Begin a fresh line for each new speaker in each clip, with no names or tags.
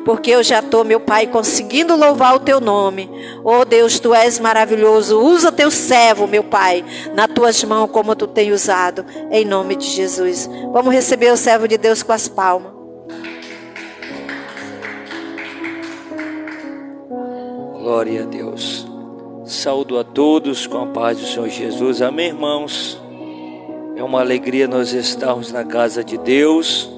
porque eu já estou, meu Pai, conseguindo louvar o teu nome. Oh Deus, tu és maravilhoso. Usa teu servo, meu Pai, nas tuas mãos como tu tem usado, em nome de Jesus. Vamos receber o servo de Deus com as palmas.
Glória a Deus. Saúdo a todos com a paz do Senhor Jesus. Amém, irmãos? É uma alegria nós estarmos na casa de Deus,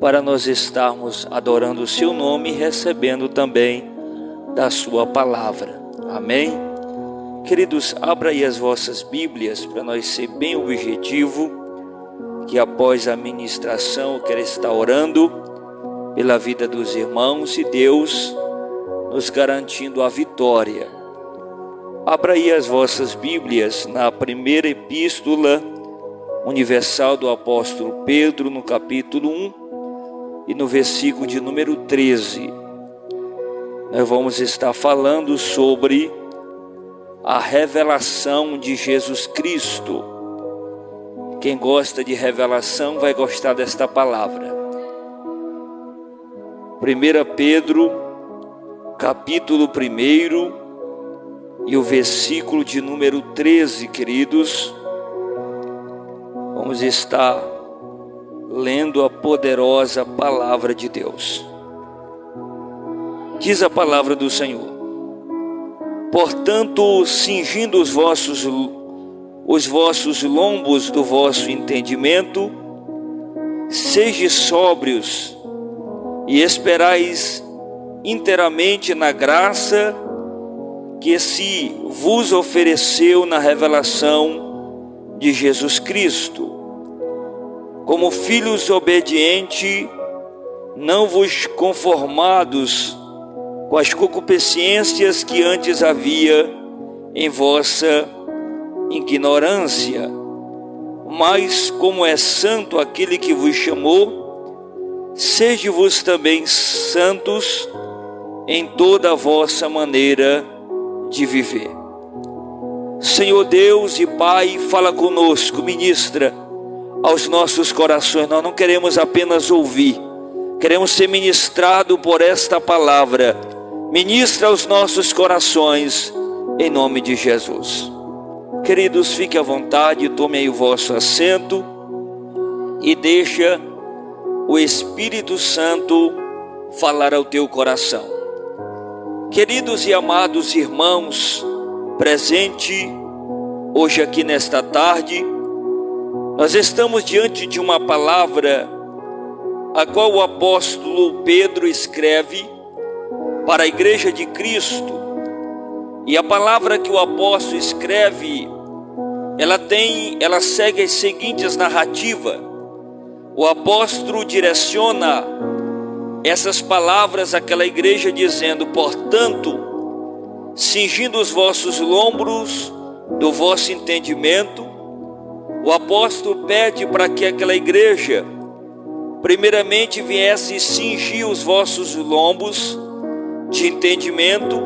para nós estarmos adorando o seu nome e recebendo também da sua palavra. Amém? Queridos, abra aí as vossas Bíblias para nós ser bem objetivo, que após a ministração eu quero estar orando pela vida dos irmãos e Deus nos garantindo a vitória. Abra aí as vossas Bíblias na primeira epístola universal do apóstolo Pedro, no capítulo 1 e no versículo de número 13. Nós vamos estar falando sobre a revelação de Jesus Cristo. Quem gosta de revelação vai gostar desta palavra. 1 Pedro, capítulo 1 e o versículo de número 13, queridos. Vamos estar lendo a poderosa palavra de Deus. Diz a palavra do Senhor: portanto, cingindo os vossos lombos do vosso entendimento, sede sóbrios e esperais inteiramente na graça que se vos ofereceu na revelação de Jesus Cristo. Como filhos obedientes, não vos conformados com as concupiscências que antes havia em vossa ignorância, mas como é santo aquele que vos chamou, sede-vos também santos em toda a vossa maneira de viver. Senhor Deus e Pai, fala conosco, ministra aos nossos corações. Nós não queremos apenas ouvir, queremos ser ministrados por esta palavra. Ministra aos nossos corações, em nome de Jesus. Queridos, fique à vontade, tome aí o vosso assento e deixa o Espírito Santo falar ao teu coração. Queridos e amados irmãos, presente hoje aqui nesta tarde, nós estamos diante de uma palavra a qual o apóstolo Pedro escreve para a igreja de Cristo. E a palavra que o apóstolo escreve, ela segue as seguintes narrativas. O apóstolo direciona essas palavras àquela igreja dizendo: portanto, cingindo os vossos lombos do vosso entendimento. O apóstolo pede para que aquela igreja primeiramente viesse cingir os vossos lombos de entendimento.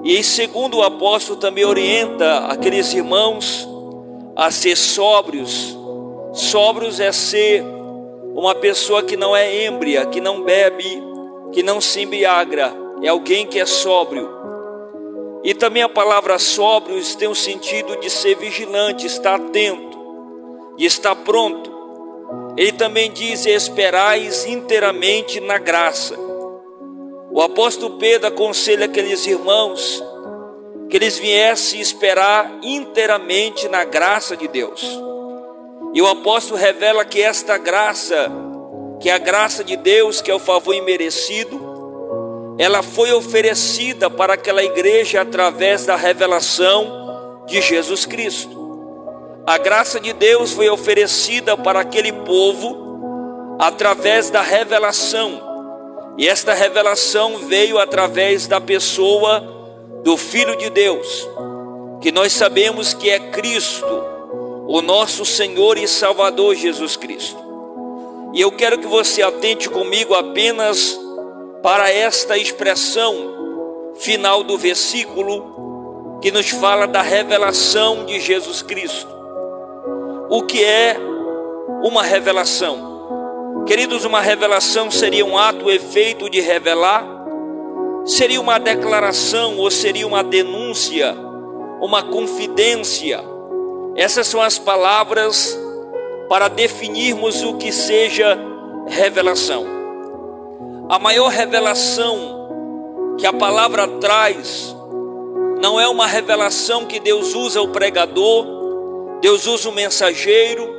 E em segundo, o apóstolo também orienta aqueles irmãos a ser sóbrios. Sóbrios é ser uma pessoa que não é êmbria, que não bebe, que não se embriaga. É alguém que é sóbrio. E também a palavra sóbrios tem o sentido de ser vigilante, estar atento, de estar pronto. Ele também diz: esperais inteiramente na graça. O apóstolo Pedro aconselha aqueles irmãos que eles viessem esperar inteiramente na graça de Deus. E o apóstolo revela que esta graça, que é a graça de Deus, que é o favor imerecido, ela foi oferecida para aquela igreja através da revelação de Jesus Cristo. A graça de Deus foi oferecida para aquele povo através da revelação. E esta revelação veio através da pessoa do Filho de Deus, que nós sabemos que é Cristo, o nosso Senhor e Salvador Jesus Cristo. E eu quero que você atente comigo apenas para esta expressão final do versículo, que nos fala da revelação de Jesus Cristo. O que é uma revelação? Queridos, uma revelação seria um ato, efeito de revelar? Seria uma declaração ou seria uma denúncia, uma confidência? Essas são as palavras para definirmos o que seja revelação. A maior revelação que a palavra traz não é uma revelação que Deus usa o pregador, Deus usa o mensageiro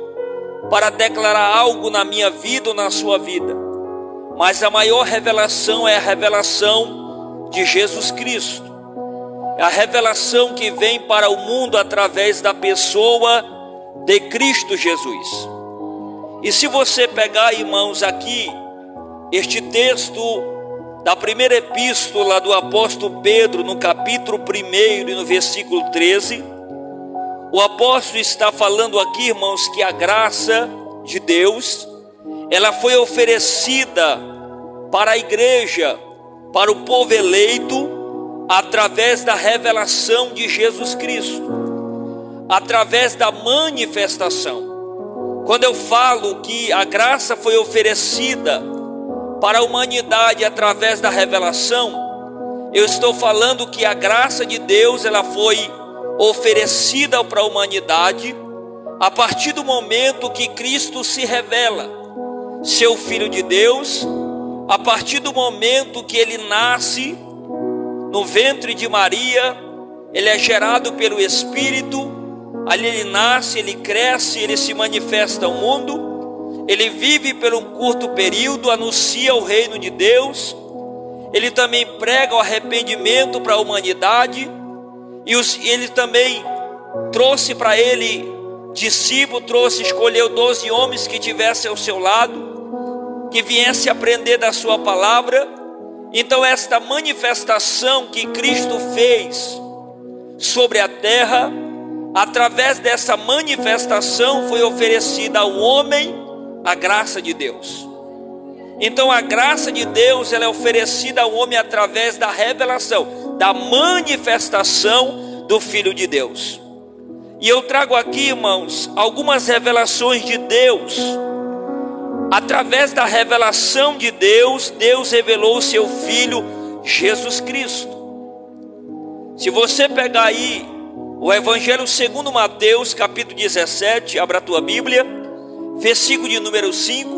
para declarar algo na minha vida ou na sua vida. Mas a maior revelação é a revelação de Jesus Cristo. É a revelação que vem para o mundo através da pessoa de Cristo Jesus. E se você pegar, irmãos, aqui, este texto da primeira epístola do apóstolo Pedro, no capítulo 1 e no versículo 13, o apóstolo está falando aqui, irmãos, que a graça de Deus, ela foi oferecida para a igreja, para o povo eleito, através da revelação de Jesus Cristo, através da manifestação. Quando eu falo que a graça foi oferecida para a humanidade através da revelação, eu estou falando que a graça de Deus, ela foi oferecida para a humanidade a partir do momento que Cristo se revela, seu Filho de Deus, a partir do momento que ele nasce no ventre de Maria, ele é gerado pelo Espírito, ali ele nasce, ele cresce, ele se manifesta ao mundo, ele vive por um curto período, anuncia o reino de Deus, ele também prega o arrependimento para a humanidade, e ele também trouxe para ele discípulo, escolheu 12 homens que tivessem ao seu lado, que viessem aprender da sua palavra. Então esta manifestação que Cristo fez sobre a terra, através dessa manifestação foi oferecida ao homem a graça de Deus. Então a graça de Deus, ela é oferecida ao homem através da revelação, da manifestação do Filho de Deus. E eu trago aqui, irmãos, algumas revelações de Deus. Através da revelação de Deus, Deus revelou o seu Filho Jesus Cristo. Se você pegar aí o Evangelho segundo Mateus, capítulo 17, abra a tua Bíblia, versículo de número 5,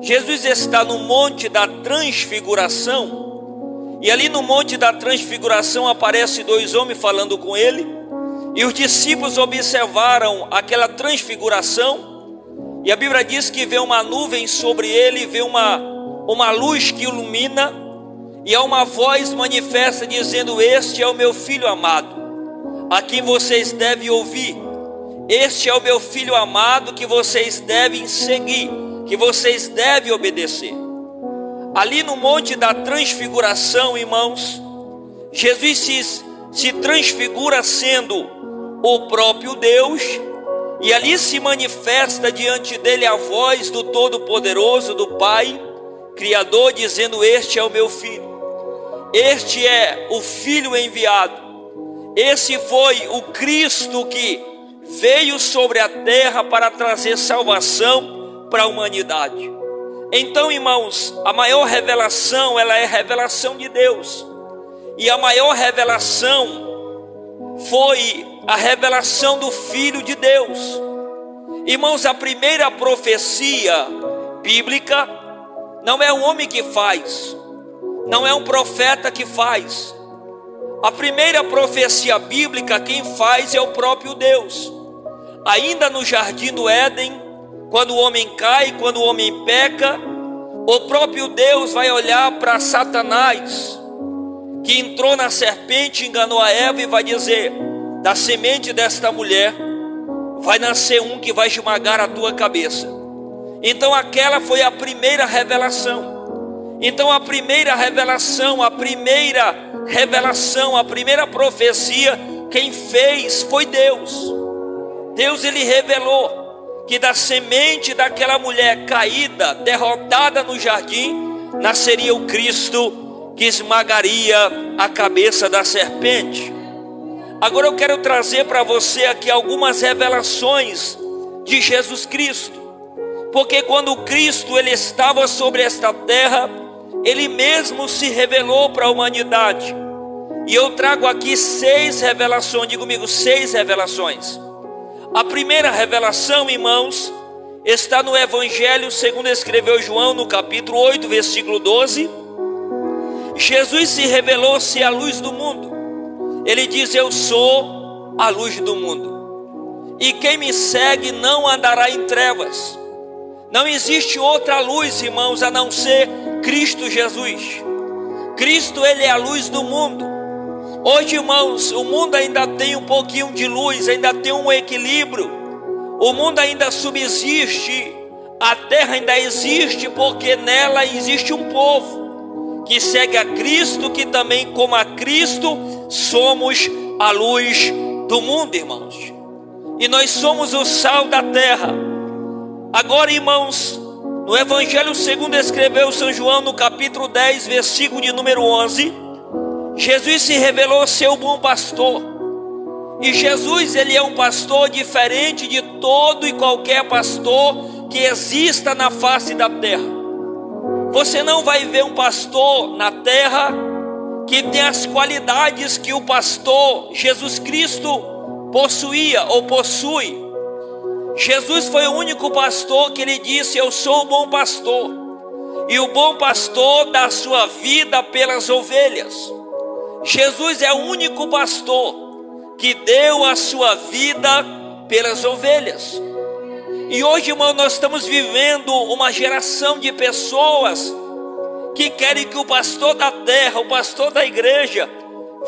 Jesus está no Monte da Transfiguração, e ali no Monte da Transfiguração aparecem 2 homens falando com ele, e os discípulos observaram aquela transfiguração, e a Bíblia diz que vê uma nuvem sobre ele, vê uma luz que ilumina, e há uma voz manifesta dizendo: este é o meu Filho amado, a quem vocês devem ouvir. Este é o meu Filho amado que vocês devem seguir, que vocês devem obedecer. Ali no Monte da Transfiguração, irmãos, Jesus se transfigura sendo o próprio Deus, e ali se manifesta diante dele a voz do Todo-Poderoso, do Pai Criador, dizendo: este é o meu Filho, este é o Filho enviado, esse foi o Cristo que veio sobre a terra para trazer salvação para a humanidade. Então, irmãos, a maior revelação, ela é a revelação de Deus, e a maior revelação foi a revelação do Filho de Deus. Irmãos, a primeira profecia bíblica não é um homem que faz, não é um profeta que faz. A primeira profecia bíblica quem faz é o próprio Deus. Ainda no jardim do Éden, quando o homem cai, quando o homem peca, o próprio Deus vai olhar para Satanás, que entrou na serpente, enganou a Eva, e vai dizer: da semente desta mulher vai nascer um que vai esmagar a tua cabeça. Então aquela foi a primeira revelação. Então a primeira revelação, a primeira profecia, quem fez foi Deus. Deus, ele revelou que da semente daquela mulher caída, derrotada no jardim, nasceria o Cristo que esmagaria a cabeça da serpente. Agora eu quero trazer para você aqui algumas revelações de Jesus Cristo, Porque quando Cristo ele estava sobre esta terra, ele mesmo se revelou para a humanidade. E eu trago aqui 6 revelações, diga comigo, 6 revelações. A primeira revelação, irmãos, está no Evangelho segundo escreveu João, no capítulo 8, versículo 12. Jesus se revelou ser a luz do mundo. Ele diz: eu sou a luz do mundo, e quem me segue não andará em trevas. Não existe outra luz, irmãos, a não ser Cristo Jesus. Cristo, ele é a luz do mundo. Hoje, irmãos, o mundo ainda tem um pouquinho de luz, ainda tem um equilíbrio. O mundo ainda subsiste, a terra ainda existe, porque nela existe um povo que segue a Cristo, que também, como a Cristo, somos a luz do mundo, irmãos. E nós somos o sal da terra. Agora, irmãos, no Evangelho segundo escreveu São João, no capítulo 10, versículo de número 11, Jesus se revelou ser o bom pastor. E Jesus, ele é um pastor diferente de todo e qualquer pastor que exista na face da terra. Você não vai ver um pastor na terra que tem as qualidades que o pastor Jesus Cristo possuía ou possui. Jesus foi o único pastor que ele disse: eu sou o bom pastor, e o bom pastor dá a sua vida pelas ovelhas. Jesus é o único pastor que deu a sua vida pelas ovelhas. E hoje, irmão, nós estamos vivendo uma geração de pessoas que querem que o pastor da terra, o pastor da igreja,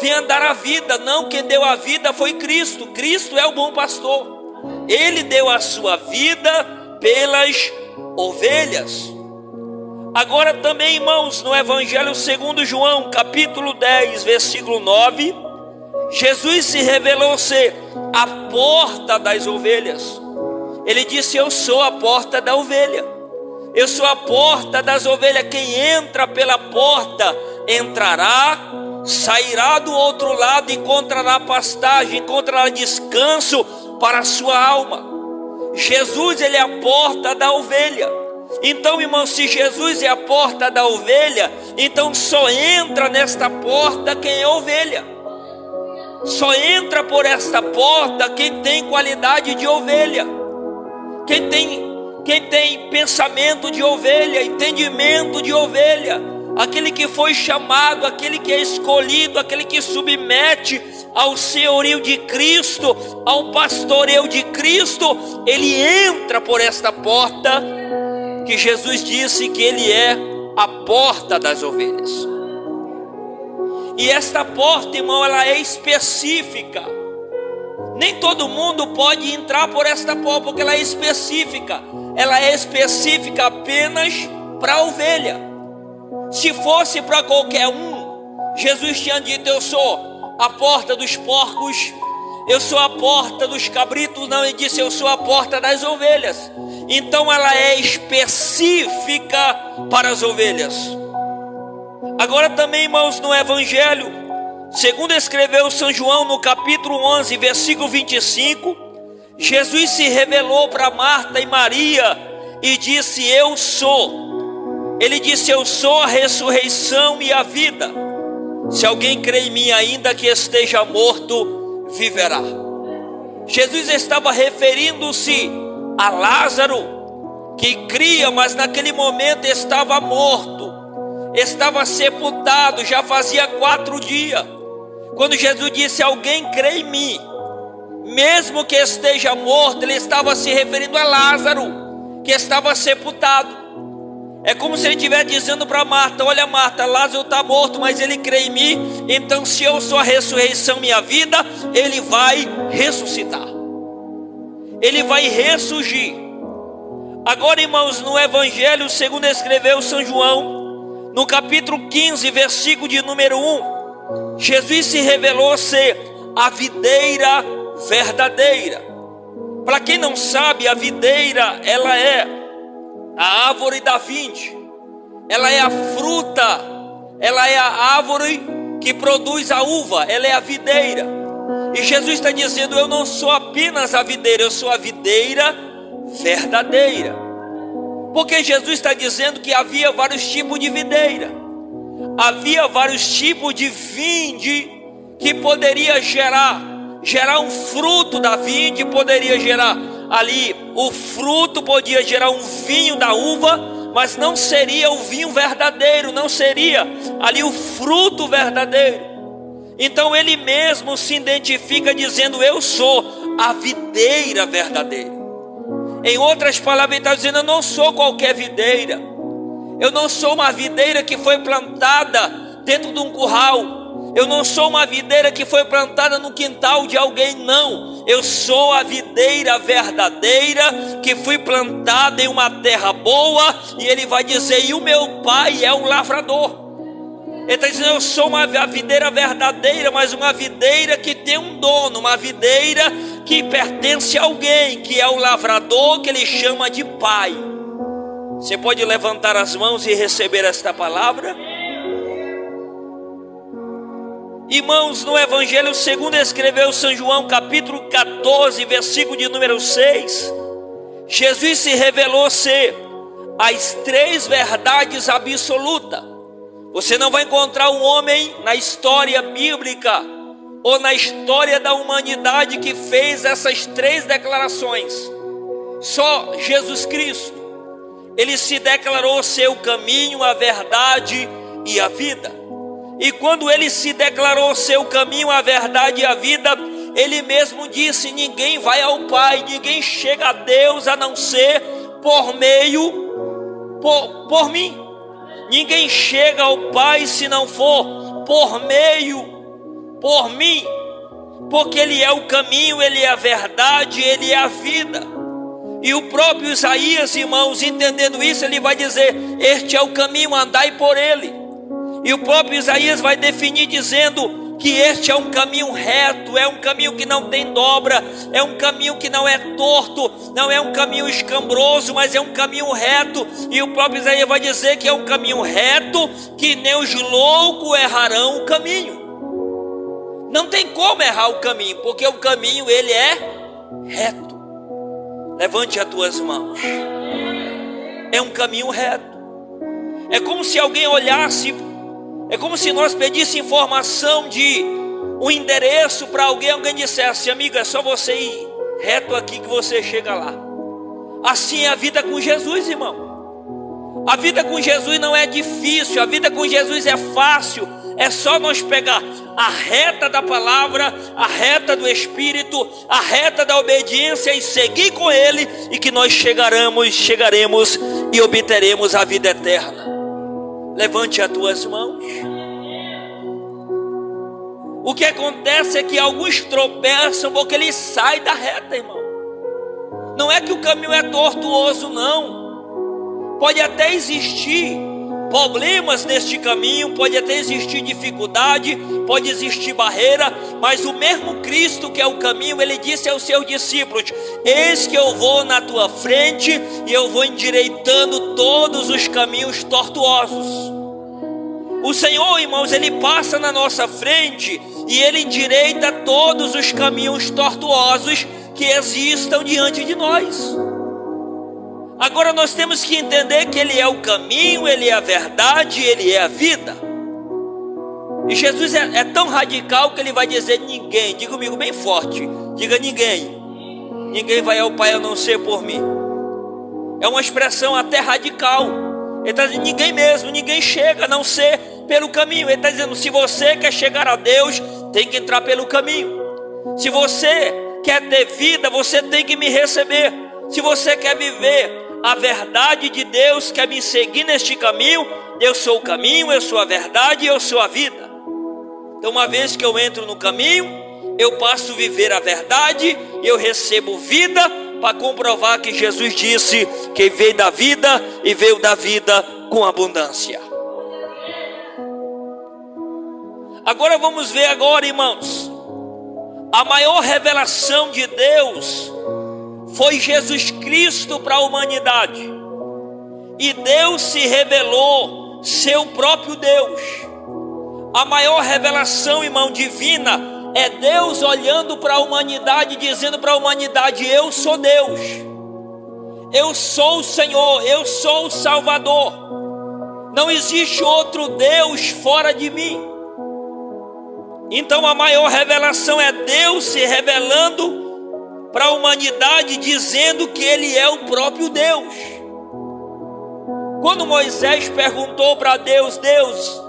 venha dar a vida. Não, quem deu a vida foi Cristo. Cristo é o bom pastor. Ele deu a sua vida pelas ovelhas. Agora também, irmãos, no Evangelho segundo João, capítulo 10, versículo 9, Jesus se revelou ser a porta das ovelhas. Ele disse: eu sou a porta da ovelha. Eu sou a porta das ovelhas. Quem entra pela porta entrará, sairá do outro lado, encontrará pastagem, encontrará descanso para a sua alma. Jesus, ele é a porta da ovelha. Então, irmão, se Jesus é a porta da ovelha, então só entra nesta porta quem é ovelha. Só entra por esta porta quem tem qualidade de ovelha, quem tem pensamento de ovelha, entendimento de ovelha, aquele que foi chamado, aquele que é escolhido, aquele que submete ao senhorio de Cristo, ao pastoreio de Cristo. Ele entra por esta porta que Jesus disse que ele é a porta das ovelhas. E esta porta, irmão, ela é específica. Nem todo mundo pode entrar por esta porta, porque ela é específica. Ela é específica apenas para a ovelha. Se fosse para qualquer um, Jesus tinha dito: eu sou a porta dos porcos, eu sou a porta dos cabritos. Não, ele disse: eu sou a porta das ovelhas. Então ela é específica para as ovelhas. Agora também, irmãos, no Evangelho segundo escreveu São João, no capítulo 11, versículo 25, Jesus se revelou para Marta e Maria e disse: eu sou. Ele disse: eu sou a ressurreição e a vida. Se alguém crê em mim, ainda que esteja morto, viverá. Jesus estava referindo-se a Lázaro, que cria, mas naquele momento estava morto, estava sepultado, já fazia 4 dias. Quando Jesus disse: alguém crê em mim, mesmo que esteja morto, ele estava se referindo a Lázaro, que estava sepultado. É como se ele estivesse dizendo para Marta: olha, Marta, Lázaro está morto, mas ele crê em mim. Então, se eu sou a ressurreição e a vida, ele vai ressuscitar, ele vai ressurgir. Agora, irmãos, no Evangelho segundo escreveu São João, no capítulo 15, versículo de número 1, Jesus se revelou ser a videira verdadeira. Para quem não sabe, a videira, ela é a árvore da vinde, ela é a fruta, ela é a árvore que produz a uva, ela é a videira. E Jesus está dizendo: eu não sou apenas a videira, eu sou a videira verdadeira. Porque Jesus está dizendo que havia vários tipos de videira, havia vários tipos de vinde que poderia gerar um fruto da vinde, poderia gerar ali o fruto, podia gerar um vinho da uva, mas não seria o vinho verdadeiro, não seria ali o fruto verdadeiro. Então ele mesmo se identifica dizendo: eu sou a videira verdadeira. Em outras palavras, ele está dizendo: eu não sou qualquer videira, eu não sou uma videira que foi plantada dentro de um curral, eu não sou uma videira que foi plantada no quintal de alguém, não. Eu sou a videira verdadeira que fui plantada em uma terra boa. E ele vai dizer: e o meu pai é o lavrador. Ele está dizendo: eu sou uma videira verdadeira, mas uma videira que tem um dono, uma videira que pertence a alguém, que é o lavrador, que ele chama de pai. Você pode levantar as mãos e receber esta palavra? Irmãos, no Evangelho segundo escreveu São João, capítulo 14, versículo de número 6, Jesus se revelou ser as 3 verdades absolutas. Você não vai encontrar um homem na história bíblica ou na história da humanidade que fez essas 3 declarações. Só Jesus Cristo. Ele se declarou ser o caminho, a verdade e a vida. E quando ele se declarou ser o caminho, a verdade e a vida, ele mesmo disse: ninguém vai ao Pai, ninguém chega a Deus a não ser por mim. Ninguém chega ao Pai se não for por mim. Porque ele é o caminho, ele é a verdade, ele é a vida. E o próprio Isaías, irmãos, entendendo isso, ele vai dizer: este é o caminho, andai por ele. E o próprio Isaías vai definir dizendo que este é um caminho reto, é um caminho que não tem dobra, é um caminho que não é torto, não é um caminho escambroso, mas é um caminho reto. E o próprio Isaías vai dizer que é um caminho reto, que nem os loucos errarão o caminho. Não tem como errar o caminho, porque o caminho ele é reto. Levante as tuas mãos. É um caminho reto. É como se alguém olhasse, é como se nós pedíssemos informação de um endereço para alguém, alguém dissesse: amigo, é só você ir reto aqui que você chega lá. Assim é a vida com Jesus, irmão. A vida com Jesus não é difícil, a vida com Jesus é fácil. É só nós pegar a reta da palavra, a reta do Espírito, a reta da obediência e seguir com Ele, e que nós chegaremos e obteremos a vida eterna. Levante as tuas mãos. O que acontece é que alguns tropeçam porque eles saem da reta, irmão. Não é que o caminho é tortuoso, não. Pode até existir problemas neste caminho, pode até existir dificuldade, pode existir barreira, mas o mesmo Cristo que é o caminho, ele disse aos seus discípulos: eis que eu vou na tua frente e eu vou endireitando todos os caminhos tortuosos. O Senhor, irmãos, ele passa na nossa frente e ele endireita todos os caminhos tortuosos que existam diante de nós. Agora nós temos que entender que ele é o caminho, ele é a verdade, ele é a vida. E Jesus é tão radical que ele vai dizer: ninguém, diga comigo bem forte, diga ninguém vai ao Pai a não ser por mim. É uma expressão até radical. Ele está dizendo: ninguém mesmo, ninguém chega a não ser pelo caminho. Ele está dizendo: se você quer chegar a Deus, tem que entrar pelo caminho. Se você quer ter vida, você tem que me receber. Se você quer viver a verdade de Deus, quer me seguir neste caminho, eu sou o caminho, eu sou a verdade, eu sou a vida. Então, uma vez que eu entro no caminho, eu passo a viver a verdade, eu recebo vida, para comprovar que Jesus disse que veio da vida e veio da vida com abundância. Agora vamos ver agora, irmãos, a maior revelação de Deus foi Jesus Cristo para a humanidade. E Deus se revelou ser o próprio Deus. A maior revelação, irmão, divina é Deus olhando para a humanidade, dizendo para a humanidade: eu sou Deus. Eu sou o Senhor, eu sou o Salvador. Não existe outro Deus fora de mim. Então a maior revelação é Deus se revelando para a humanidade, dizendo que Ele é o próprio Deus. Quando Moisés perguntou para Deus: Deus,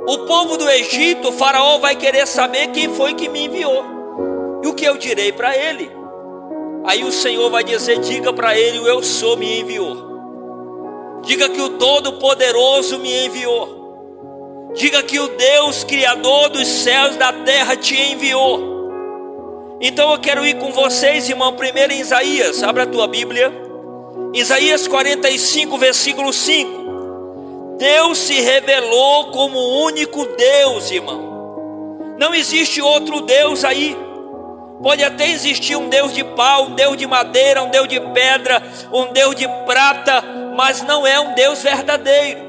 o povo do Egito, o faraó vai querer saber quem foi que me enviou, e o que eu direi para ele? Aí o Senhor vai dizer: diga para ele, o eu sou me enviou. Diga que o Todo-Poderoso me enviou. Diga que o Deus Criador dos céus e da terra te enviou. Então eu quero ir com vocês, irmão, primeiro em Isaías. Abra a tua Bíblia. Isaías 45, versículo 5. Deus se revelou como o único Deus, irmão. Não existe outro Deus aí. Pode até existir um Deus de pau, um Deus de madeira, um Deus de pedra, um Deus de prata, mas não é um Deus verdadeiro.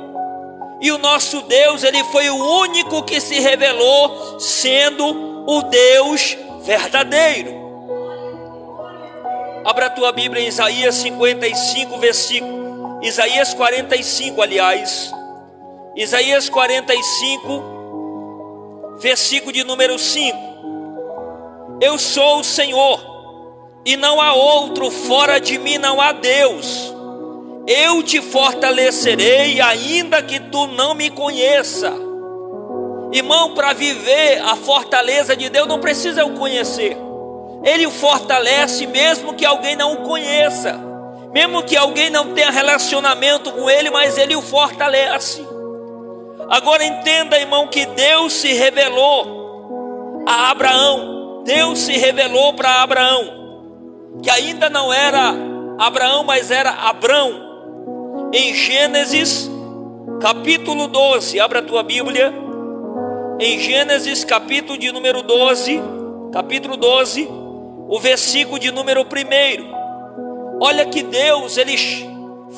E o nosso Deus, Ele foi o único que se revelou sendo o Deus verdadeiro. Abra a tua Bíblia em Isaías 55, versículo. Isaías 45, aliás. Isaías 45, versículo de número 5. Eu sou o Senhor, e não há outro, fora de mim não há Deus. Eu te fortalecerei, ainda que tu não me conheça. Irmão, para viver a fortaleza de Deus, não precisa eu conhecer. Ele o fortalece mesmo que alguém não o conheça. Mesmo que alguém não tenha relacionamento com ele, mas ele o fortalece. Agora entenda, irmão, que Deus se revelou a Abraão. Deus se revelou para Abraão, que ainda não era Abraão, mas era Abrão. Em Gênesis capítulo 12, abra a tua Bíblia. Em Gênesis capítulo de número 12, capítulo 12, o versículo de número 1. Olha que Deus, Ele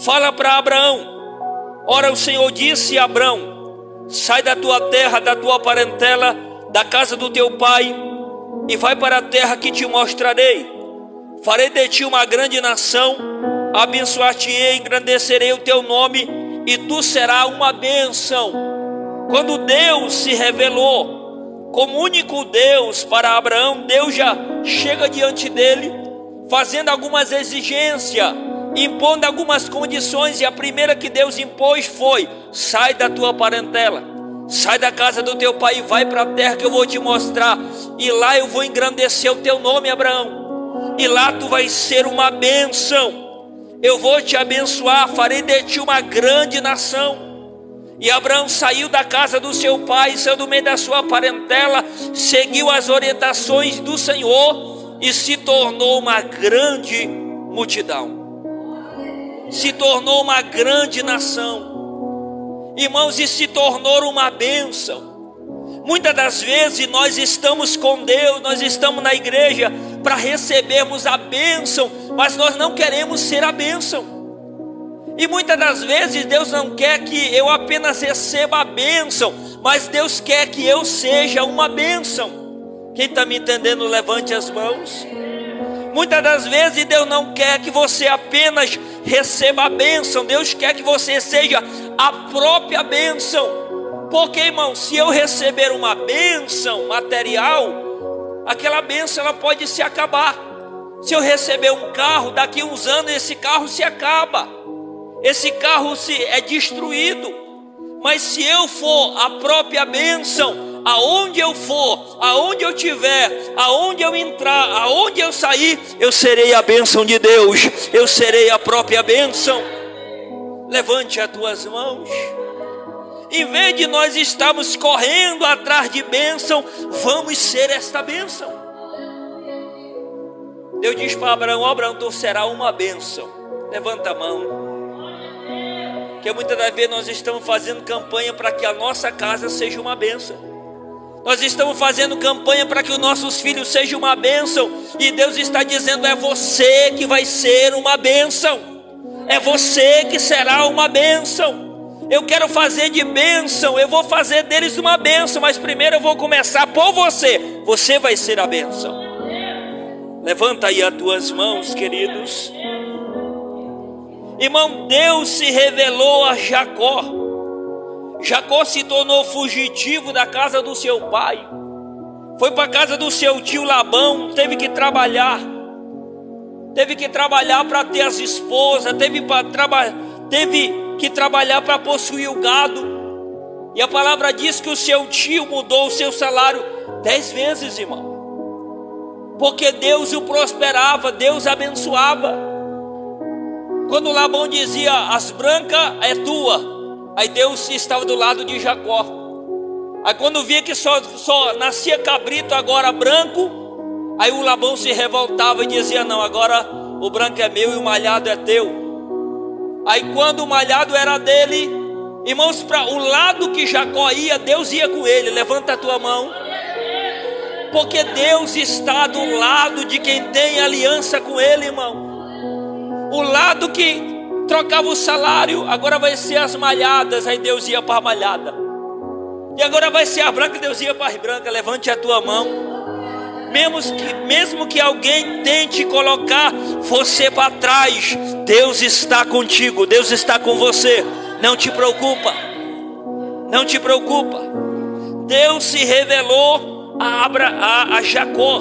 fala para Abraão: ora, o Senhor disse a Abraão: sai da tua terra, da tua parentela, da casa do teu pai, e vai para a terra que te mostrarei. Farei de ti uma grande nação, abençoar-te-ei, engrandecerei o teu nome, e tu serás uma bênção. Quando Deus se revelou como único Deus para Abraão, Deus já chega diante dele, fazendo algumas exigências, impondo algumas condições, e a primeira que Deus impôs foi: sai da tua parentela, sai da casa do teu pai e vai para a terra que eu vou te mostrar, e lá eu vou engrandecer o teu nome, Abraão, e lá tu vais ser uma bênção. Eu vou te abençoar, farei de ti uma grande nação. E Abraão saiu da casa do seu pai, saiu do meio da sua parentela, seguiu as orientações do Senhor e se tornou uma grande multidão. Se tornou uma grande nação. Irmãos, e se tornou uma bênção. Muitas das vezes nós estamos com Deus, nós estamos na igreja para recebermos a bênção, mas nós não queremos ser a bênção. E muitas das vezes Deus não quer que eu apenas receba a bênção, mas Deus quer que eu seja uma bênção. Quem está me entendendo, levante as mãos. Muitas das vezes Deus não quer que você apenas receba a bênção, Deus quer que você seja a própria bênção. Porque, irmão, se eu receber uma bênção material, aquela bênção ela pode se acabar. Se eu receber um carro, daqui a uns anos esse carro se acaba, esse carro é destruído. Mas se eu for a própria bênção, aonde eu for, aonde eu estiver, aonde eu entrar, aonde eu sair, eu serei a bênção de Deus, eu serei a própria bênção. Levante as tuas mãos. Em vez de nós estarmos correndo atrás de bênção, vamos ser esta bênção. Deus diz para Abraão: Abraão, tu serás uma bênção. Levanta a mão. Porque muitas das vezes nós estamos fazendo campanha para que a nossa casa seja uma bênção. Nós estamos fazendo campanha para que os nossos filhos sejam uma bênção. E Deus está dizendo: é você que vai ser uma bênção. É você que será uma bênção. Eu quero fazer de bênção, eu vou fazer deles uma bênção, mas primeiro eu vou começar por você. Você vai ser a bênção. Levanta aí as tuas mãos, queridos. Irmão, Deus se revelou a Jacó. Jacó se tornou fugitivo da casa do seu pai. Foi para a casa do seu tio Labão, teve que trabalhar para ter as esposas, teve que trabalhar para possuir o gado. E a palavra diz que o seu tio mudou o seu salário 10 vezes, irmão. Porque Deus o prosperava, Deus abençoava. Quando Labão dizia, as brancas é tua, aí Deus estava do lado de Jacó. Aí quando via que só nascia cabrito agora branco, aí o Labão se revoltava e dizia, não, agora o branco é meu e o malhado é teu. Aí quando o malhado era dele, irmãos, para o lado que Jacó ia, Deus ia com ele. Levanta a tua mão. Porque Deus está do lado de quem tem aliança com ele, irmão. O lado que trocava o salário, agora vai ser as malhadas, aí Deus ia para a malhada. E agora vai ser a branca, Deus ia para as brancas. Levante a tua mão. Mesmo que alguém tente colocar você para trás, Deus está contigo, Deus está com você. Não te preocupa, não te preocupa. Deus se revelou a Jacó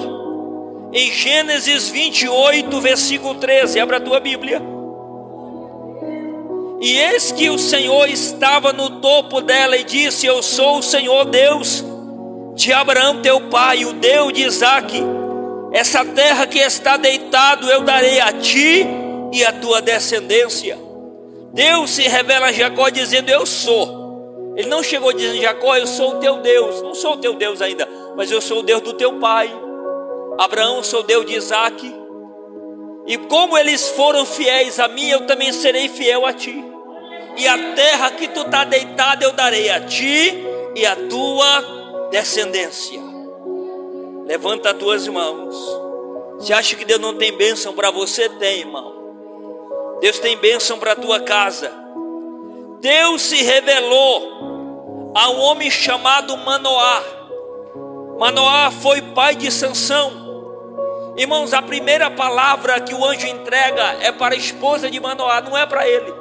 em Gênesis 28, versículo 13. Abra a tua Bíblia. E eis que o Senhor estava no topo dela e disse, eu sou o Senhor Deus de Abraão teu pai, o Deus de Isaque. Essa terra que está deitado eu darei a ti e a tua descendência. Deus se revela a Jacó dizendo, eu sou. Ele não chegou dizendo, Jacó, eu sou o teu Deus. Não sou o teu Deus ainda, mas eu sou o Deus do teu pai. Abraão, eu sou o Deus de Isaque. E como eles foram fiéis a mim, eu também serei fiel a ti. E a terra que tu está deitado eu darei a ti e a tua descendência. Levanta as tuas mãos. Você acha que Deus não tem bênção para você? Tem, irmão. Deus tem bênção para a tua casa. Deus se revelou a um homem chamado Manoá. Manoá foi pai de Sansão. Irmãos, a primeira palavra que o anjo entrega é para a esposa de Manoá, não é para ele.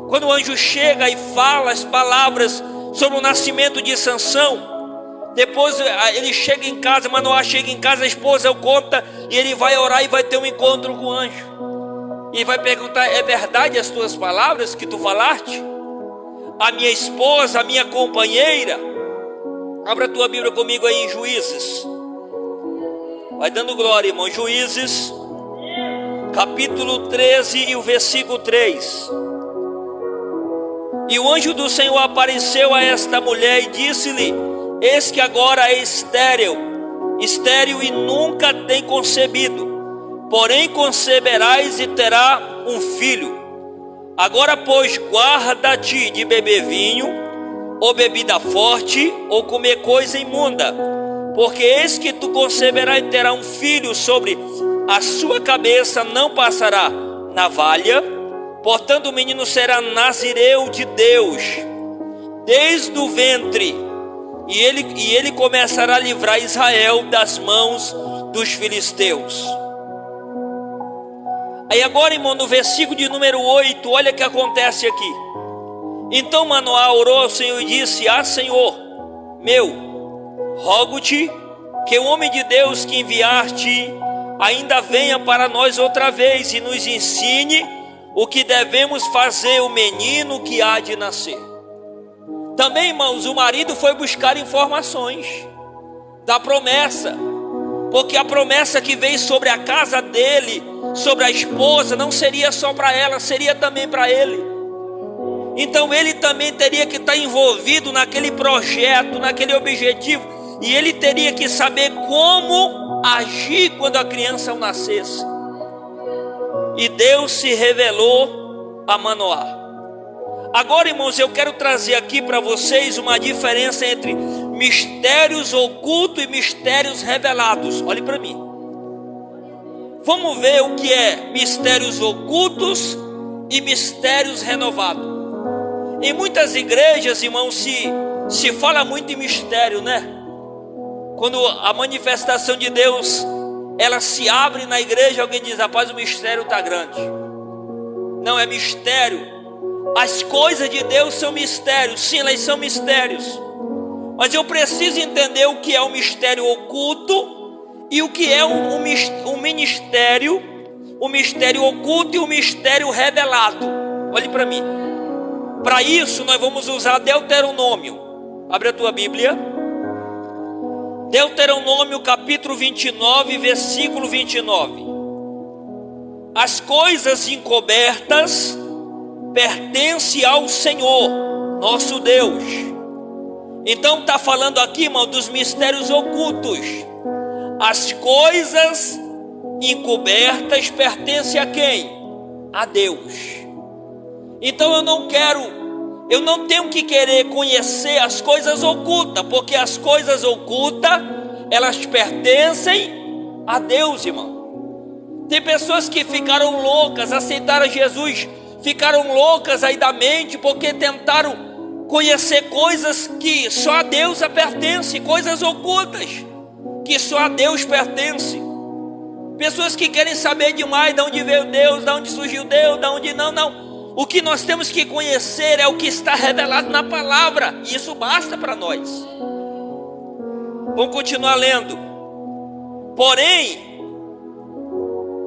Quando o anjo chega e fala as palavras sobre o nascimento de Sansão, depois ele chega em casa, Manoá chega em casa, a esposa o conta, e ele vai orar e vai ter um encontro com o anjo. E vai perguntar, é verdade as tuas palavras que tu falaste? A minha esposa, a minha companheira. Abra a tua Bíblia comigo aí em Juízes. Vai dando glória, irmão. Juízes, capítulo 13 e o versículo 3. E o anjo do Senhor apareceu a esta mulher e disse-lhe, eis que agora é estéril e nunca tem concebido. Porém conceberás e terá um filho. Agora, pois, guarda-te de beber vinho, ou bebida forte, ou comer coisa imunda. Porque eis que tu conceberás e terá um filho, sobre a sua cabeça não passará navalha. Portanto, o menino será nazireu de Deus, desde o ventre. E ele começará a livrar Israel das mãos dos filisteus. Aí agora, irmão, no versículo de número 8, olha o que acontece aqui. Então Manoá orou ao Senhor e disse, Senhor meu, rogo-te que o homem de Deus que enviaste ainda venha para nós outra vez e nos ensine o que devemos fazer o menino que há de nascer. Também, irmãos, o marido foi buscar informações da promessa, porque a promessa que veio sobre a casa dele, sobre a esposa, não seria só para ela, seria também para ele. Então ele também teria que estar envolvido naquele projeto, naquele objetivo, e ele teria que saber como agir quando a criança nascesse. E Deus se revelou a Manoá. Agora, irmãos, eu quero trazer aqui para vocês uma diferença entre mistérios ocultos e mistérios revelados. Olhe para mim. Vamos ver o que é mistérios ocultos e mistérios renovados. Em muitas igrejas, irmãos, se fala muito em mistério, né? Quando a manifestação de Deus, ela se abre na igreja, alguém diz, rapaz, o mistério está grande. Não é mistério. As coisas de Deus são mistérios. Sim, elas são mistérios. Mas eu preciso entender o que é o mistério oculto e o que é o ministério, o mistério oculto e o mistério revelado. Olhe para mim. Para isso nós vamos usar Deuteronômio. Abre a tua Bíblia. Deuteronômio capítulo 29, versículo 29. As coisas encobertas pertencem ao Senhor, nosso Deus. Então está falando aqui, irmão, dos mistérios ocultos. As coisas encobertas pertencem a quem? A Deus. Então eu não tenho que querer conhecer as coisas ocultas, porque as coisas ocultas, elas pertencem a Deus, irmão. Tem pessoas que ficaram loucas, aceitaram Jesus, ficaram loucas aí da mente, porque tentaram conhecer coisas que só a Deus pertencem, coisas ocultas que só a Deus pertencem. Pessoas que querem saber demais de onde veio Deus, de onde surgiu Deus, de onde não. O que nós temos que conhecer é o que está revelado na palavra, e isso basta para nós. Vamos continuar lendo. Porém,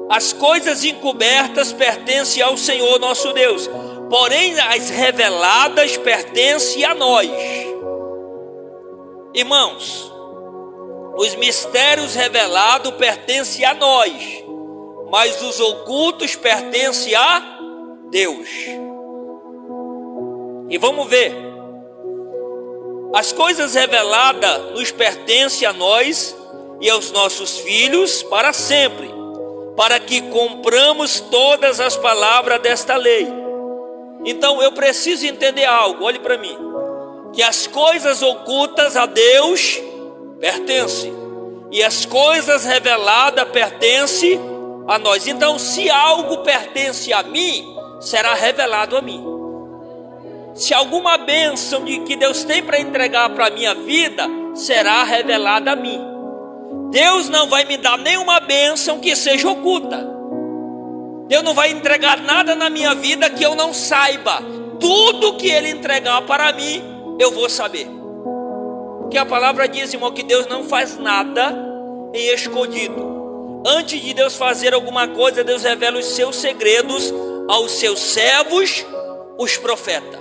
as coisas encobertas pertencem ao Senhor nosso Deus, porém as reveladas pertencem a nós. Irmãos, os mistérios revelados pertencem a nós, mas os ocultos pertencem a Deus. E vamos ver. As coisas reveladas nos pertencem a nós e aos nossos filhos para sempre, para que cumpramos todas as palavras desta lei. Então eu preciso entender algo, olhe para mim, que as coisas ocultas a Deus pertencem, e as coisas reveladas pertencem a nós. Então se algo pertence a mim, será revelado a mim. Se alguma bênção que Deus tem para entregar para a minha vida, será revelada a mim. Deus não vai me dar nenhuma bênção que seja oculta. Deus não vai entregar nada na minha vida que eu não saiba. Tudo que Ele entregar para mim, eu vou saber. Porque a palavra diz, irmão, que Deus não faz nada em escondido. Antes de Deus fazer alguma coisa, Deus revela os seus segredos aos seus servos, os profetas.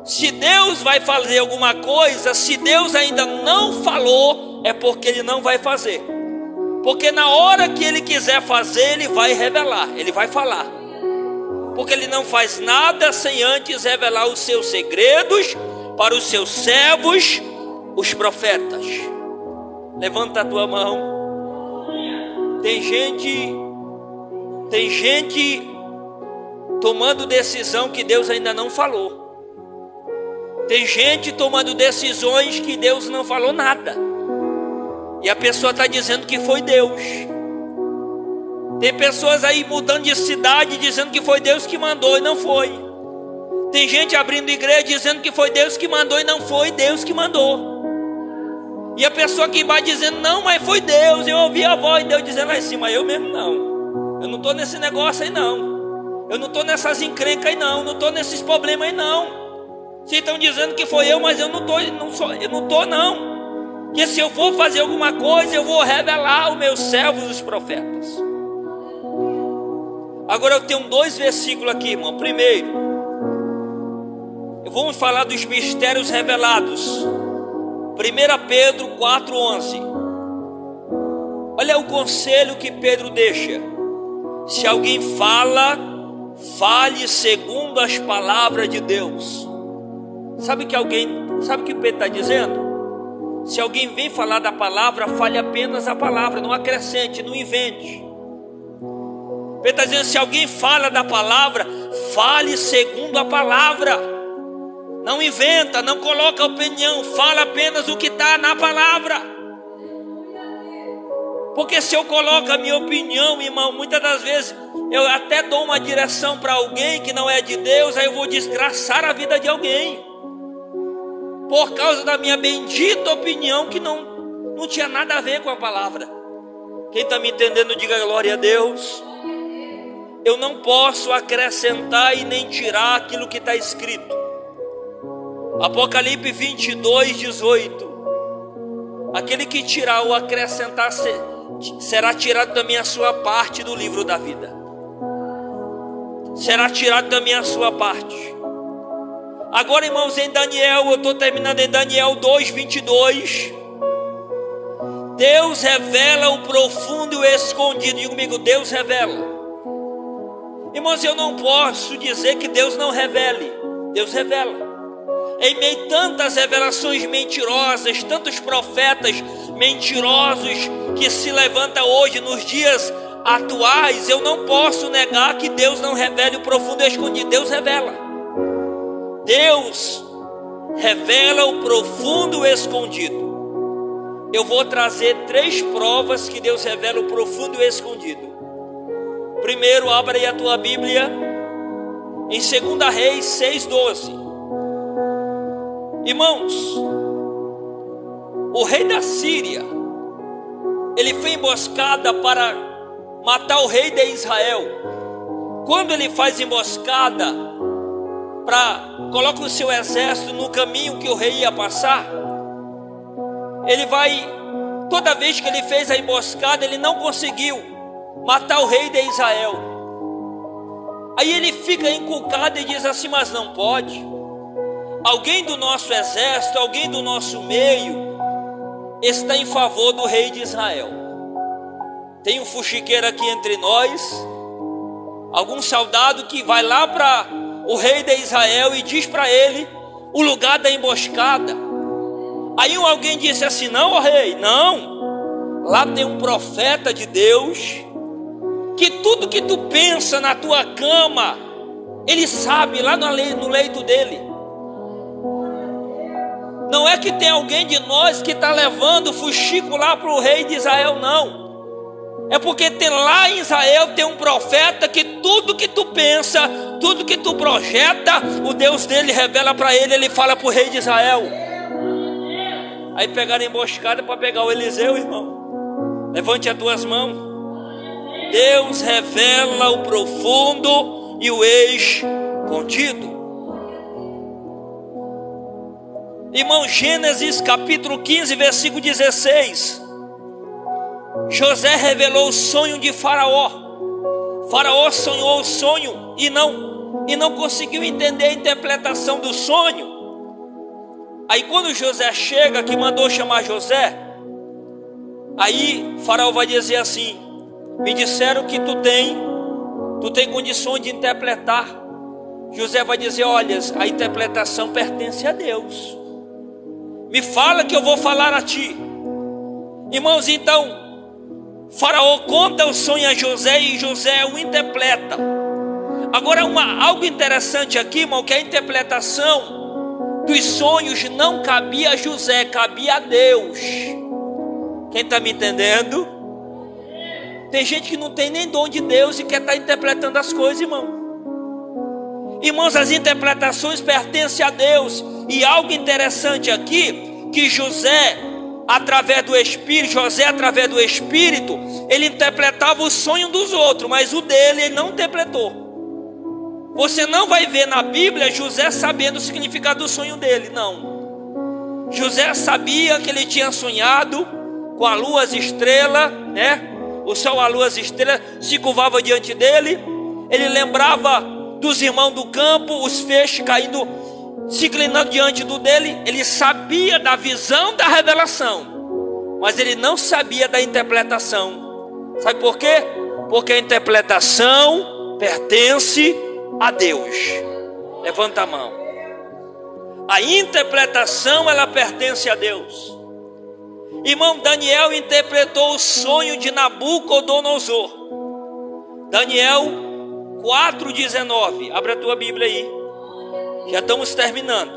Se Deus vai fazer alguma coisa, se Deus ainda não falou, é porque Ele não vai fazer. Porque na hora que Ele quiser fazer, Ele vai revelar, Ele vai falar. Porque Ele não faz nada sem antes revelar os seus segredos para os seus servos, os profetas. Levanta a tua mão. Tem gente tomando decisão que Deus ainda não falou. Tem gente tomando decisões que Deus não falou nada, e a pessoa está dizendo que foi Deus. Tem pessoas aí mudando de cidade dizendo que foi Deus que mandou e não foi. Tem gente abrindo igreja dizendo que foi Deus que mandou e não foi Deus que mandou. E a pessoa que vai dizendo, não, mas foi Deus. Eu ouvi a voz de Deus dizendo lá em cima, eu mesmo não. Eu não estou nesse negócio aí não. Eu não estou nessas encrencas aí não. Eu não estou nesses problemas aí não. Vocês estão dizendo que foi eu, mas eu não estou não. Que se eu for fazer alguma coisa, eu vou revelar os meus servos, os profetas. Agora eu tenho 2 versículos aqui, irmão. Primeiro, vamos falar dos mistérios revelados. 1 Pedro 4:11. Olha o conselho que Pedro deixa. Se alguém fala, fale segundo as palavras de Deus. Sabe o que Pedro está dizendo? Se alguém vem falar da palavra, fale apenas a palavra, não acrescente, não invente. Pedro está dizendo, se alguém fala da palavra, fale segundo a palavra. Não inventa, não coloca opinião, fala apenas o que está na palavra. Porque se eu coloco a minha opinião, irmão, muitas das vezes eu até dou uma direção para alguém que não é de Deus, aí eu vou desgraçar a vida de alguém. Por causa da minha bendita opinião que não tinha nada a ver com a palavra. Quem está me entendendo, diga glória a Deus. eu não posso acrescentar e nem tirar aquilo que está escrito. Apocalipse 22, 18. Aquele que tirar ou acrescentar será tirado também a sua parte do livro da vida. Será tirado também a sua parte. Agora, irmãos, em Daniel, eu estou terminando em Daniel 2, 22. Deus revela o profundo e o escondido. Diga comigo, Deus revela. Irmãos, eu não posso dizer que Deus não revele. Deus revela. Em meio a tantas revelações mentirosas, tantos profetas mentirosos que se levantam hoje nos dias atuais, eu não posso negar que Deus não revele o profundo e escondido. Deus revela. Deus revela o profundo e escondido. Eu vou trazer 3 provas que Deus revela o profundo e escondido. Primeiro, abra aí a tua Bíblia em 2 Reis 6:12. Irmãos, o rei da Síria, ele foi emboscada para matar o rei de Israel. Quando ele faz emboscada, coloca o seu exército no caminho que o rei ia passar, ele vai, toda vez que ele fez a emboscada, ele não conseguiu matar o rei de Israel. Aí ele fica encucado e diz assim, mas não pode. Alguém do nosso exército, alguém do nosso meio, está em favor do rei de Israel. Tem um fuxiqueiro aqui entre nós, algum soldado que vai lá para o rei de Israel e diz para ele o lugar da emboscada. Aí alguém disse assim, não, ó rei, não. Lá tem um profeta de Deus, que tudo que tu pensa na tua cama, ele sabe lá no leito dele. Não é que tem alguém de nós que está levando o fuxico lá para o rei de Israel, não. É porque lá em Israel tem um profeta que tudo que tu pensa, tudo que tu projeta, o Deus dele revela para ele, ele fala para o rei de Israel. Aí pegaram emboscada para pegar o Eliseu, irmão. Levante as tuas mãos. Deus revela o profundo e o escondido. Irmão, Gênesis capítulo 15, versículo 16. José revelou o sonho de Faraó. Faraó sonhou o sonho e não conseguiu entender a interpretação do sonho. Aí quando José chega, que mandou chamar José, aí Faraó vai dizer assim, me disseram que tu tem condições de interpretar. José vai dizer, olha, a interpretação pertence a Deus. Me fala que eu vou falar a ti. Irmãos, então Faraó conta o sonho a José e José o interpreta. Agora algo interessante aqui, irmão, que a interpretação dos sonhos não cabia a José, cabia a Deus. Quem está me entendendo? Tem gente que não tem nem dom de Deus e quer estar interpretando as coisas, irmão. Irmãos, as interpretações pertencem a Deus. E algo interessante aqui, que José, através do Espírito, ele interpretava o sonho dos outros, mas o dele ele não interpretou. Você não vai ver na Bíblia José sabendo o significado do sonho dele, não. José sabia que ele tinha sonhado com a lua, as estrelas, né? O sol, a lua, as estrelas se curvava diante dele. Ele lembrava dos irmãos do campo, os feixes caindo, se inclinando diante dele. Ele sabia da visão da revelação, mas ele não sabia da interpretação. Sabe por quê? Porque a interpretação pertence a Deus. Levanta a mão. A interpretação, ela pertence a Deus. Irmão, Daniel interpretou o sonho de Nabucodonosor. Daniel 4:19. Abre a tua Bíblia aí. Já estamos terminando.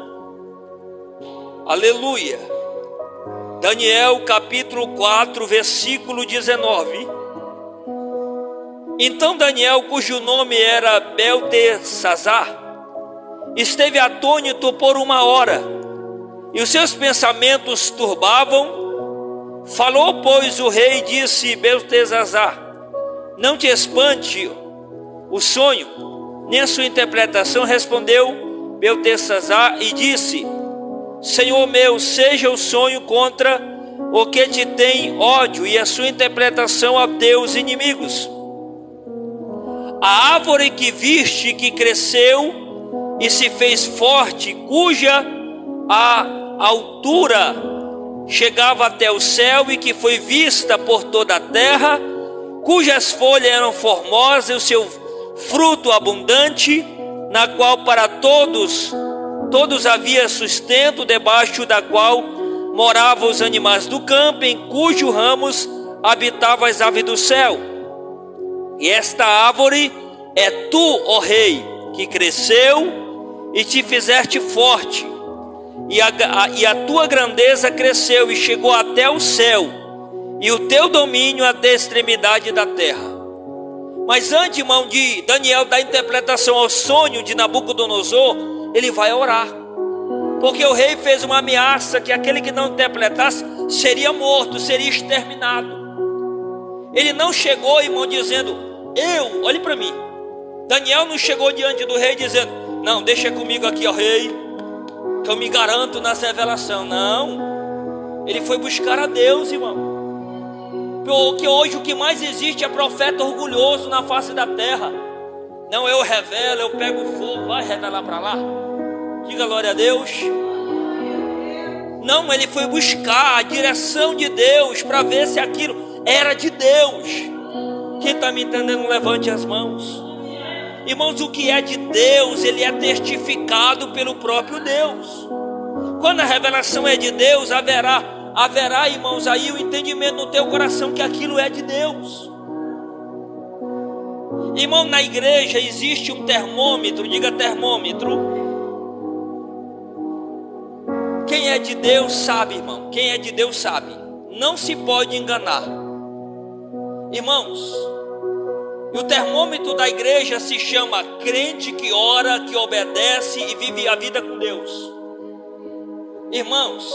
Aleluia. Daniel capítulo 4, versículo 19. Então Daniel, cujo nome era Beltesazar, esteve atônito por 1 hora, e os seus pensamentos turbavam. Falou, pois, o rei e disse: Beltesazar, não te espante, o sonho, nem a sua interpretação. Respondeu Beltesazar e disse: Senhor meu, seja o sonho contra o que te tem ódio, e a sua interpretação a teus inimigos. A árvore que viste que cresceu e se fez forte, cuja a altura chegava até o céu e que foi vista por toda a terra, cujas folhas eram formosas e o seu fruto abundante, na qual para todos havia sustento, debaixo da qual moravam os animais do campo, em cujos ramos habitavam as aves do céu. E esta árvore é tu, ó rei, que cresceu e te fizeste forte, e a tua grandeza cresceu e chegou até o céu, e o teu domínio até a extremidade da terra. Mas antes, irmão, de Daniel dar interpretação ao sonho de Nabucodonosor, ele vai orar, porque o rei fez uma ameaça que aquele que não interpretasse seria morto, seria exterminado. Ele não chegou, irmão, dizendo: olhe para mim. Daniel não chegou diante do rei dizendo: não, deixa comigo aqui, ó rei, que eu me garanto nessa revelação. Não, ele foi buscar a Deus, irmão. Porque hoje o que mais existe é profeta orgulhoso na face da terra. Não, eu revelo, eu pego fogo, vai revelar para lá. Diga glória a Deus. Não, ele foi buscar a direção de Deus para ver se aquilo era de Deus. Quem está me entendendo, levante as mãos. Irmãos, o que é de Deus, ele é testificado pelo próprio Deus. Quando a revelação é de Deus, haverá, irmãos, aí o entendimento no teu coração que aquilo é de Deus. Irmão, na igreja existe um termômetro, diga termômetro. Quem é de Deus sabe, irmão, quem é de Deus sabe, não se pode enganar. Irmãos, e o termômetro da igreja se chama crente que ora, que obedece e vive a vida com Deus. Irmãos,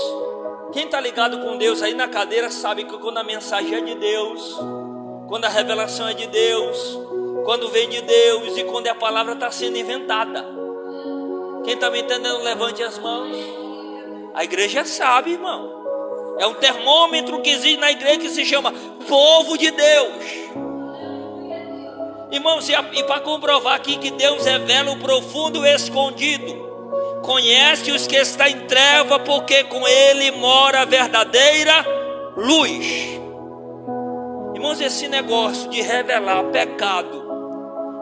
quem está ligado com Deus aí na cadeira sabe que quando a mensagem é de Deus, quando a revelação é de Deus, quando vem de Deus e quando a palavra está sendo inventada. Quem está me entendendo, levante as mãos. A igreja sabe, irmão. É um termômetro que existe na igreja que se chama povo de Deus. Irmãos, e para comprovar aqui que Deus revela o profundo e escondido, conhece os que estão em treva, porque com ele mora a verdadeira luz. Irmãos, esse negócio de revelar pecado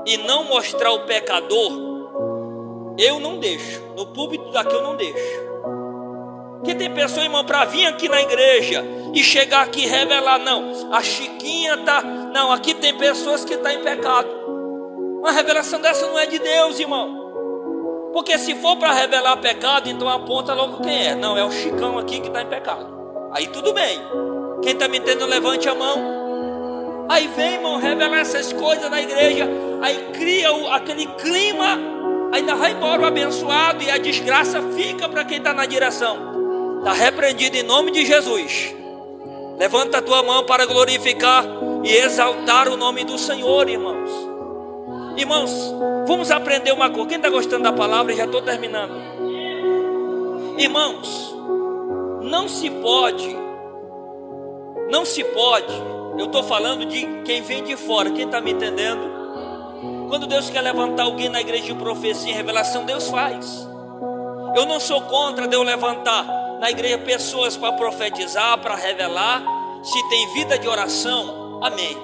e não mostrar o pecador, eu não deixo. No púlpito daqui eu não deixo. Porque tem pessoa, irmão, para vir aqui na igreja e chegar aqui e revelar: não, a Chiquinha tá, não, aqui tem pessoas que estão em pecado. Uma revelação dessa não é de Deus, irmão. Porque se for para revelar pecado, então aponta logo quem é. Não, é o Chicão aqui que está em pecado. Aí tudo bem. Quem está me entendendo, levante a mão. Aí vem, irmão, revelar essas coisas na igreja. Aí cria aquele clima. Ainda vai embora o abençoado e a desgraça fica para quem está na direção. Está repreendido em nome de Jesus. Levanta a tua mão para glorificar e exaltar o nome do Senhor, irmãos. Irmãos, vamos aprender uma coisa. Quem está gostando da palavra? Já estou terminando. Irmãos, não se pode. Eu estou falando de quem vem de fora. Quem está me entendendo? Quando Deus quer levantar alguém na igreja de profecia e revelação, Deus faz. Eu não sou contra Deus levantar na igreja pessoas para profetizar, para revelar. Se tem vida de oração, amém.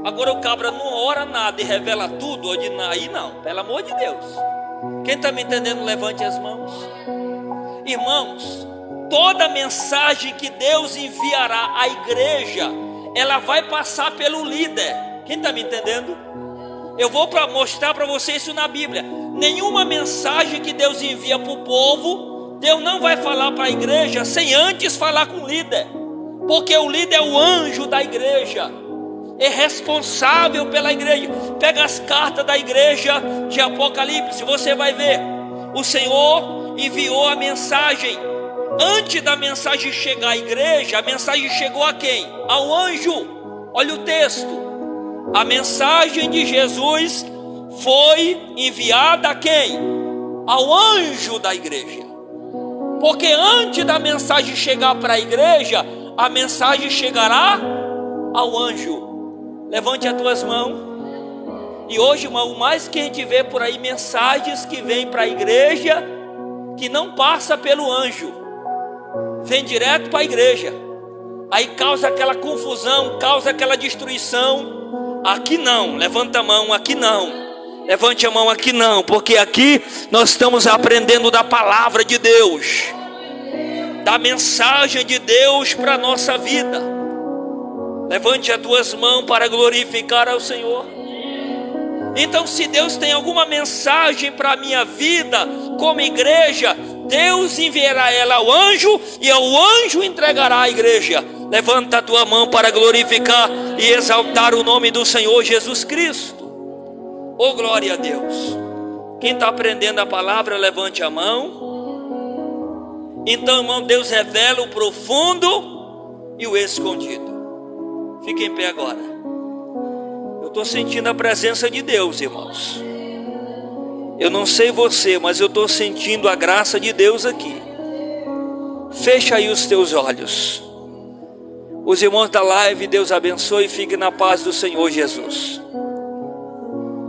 Agora o cabra não ora nada e revela tudo, aí não, pelo amor de Deus. Quem está me entendendo, levante as mãos. Irmãos, toda mensagem que Deus enviará à igreja, ela vai passar pelo líder. Quem está me entendendo? Eu vou mostrar para vocês isso na Bíblia. Nenhuma mensagem que Deus envia para o povo, Deus não vai falar para a igreja sem antes falar com o líder. Porque o líder é o anjo da igreja, é responsável pela igreja. Pega as cartas da igreja de Apocalipse, você vai ver. O Senhor enviou a mensagem. Antes da mensagem chegar à igreja, a mensagem chegou a quem? Ao anjo. Olha o texto. A mensagem de Jesus foi enviada a quem? Ao anjo da igreja. Porque antes da mensagem chegar para a igreja, a mensagem chegará ao anjo. Levante as tuas mãos. E hoje, irmão, mais que a gente vê por aí mensagens que vêm para a igreja, que não passa pelo anjo, vem direto para a igreja. Aí causa aquela confusão, causa aquela destruição. Aqui não, levanta a mão, aqui não. Levante a mão, aqui não, porque aqui nós estamos aprendendo da palavra de Deus, da mensagem de Deus para a nossa vida. Levante as tuas mãos para glorificar ao Senhor. Então, se Deus tem alguma mensagem para a minha vida, como igreja, Deus enviará ela ao anjo, e o anjo entregará à igreja. Levanta a tua mão para glorificar e exaltar o nome do Senhor Jesus Cristo. Oh, glória a Deus. Quem está aprendendo a palavra, levante a mão. Então, irmão, Deus revela o profundo e o escondido. Fique em pé agora. Eu estou sentindo a presença de Deus, irmãos. Eu não sei você, mas eu estou sentindo a graça de Deus aqui. Fecha aí os teus olhos. Os irmãos da live, Deus abençoe e fique na paz do Senhor Jesus.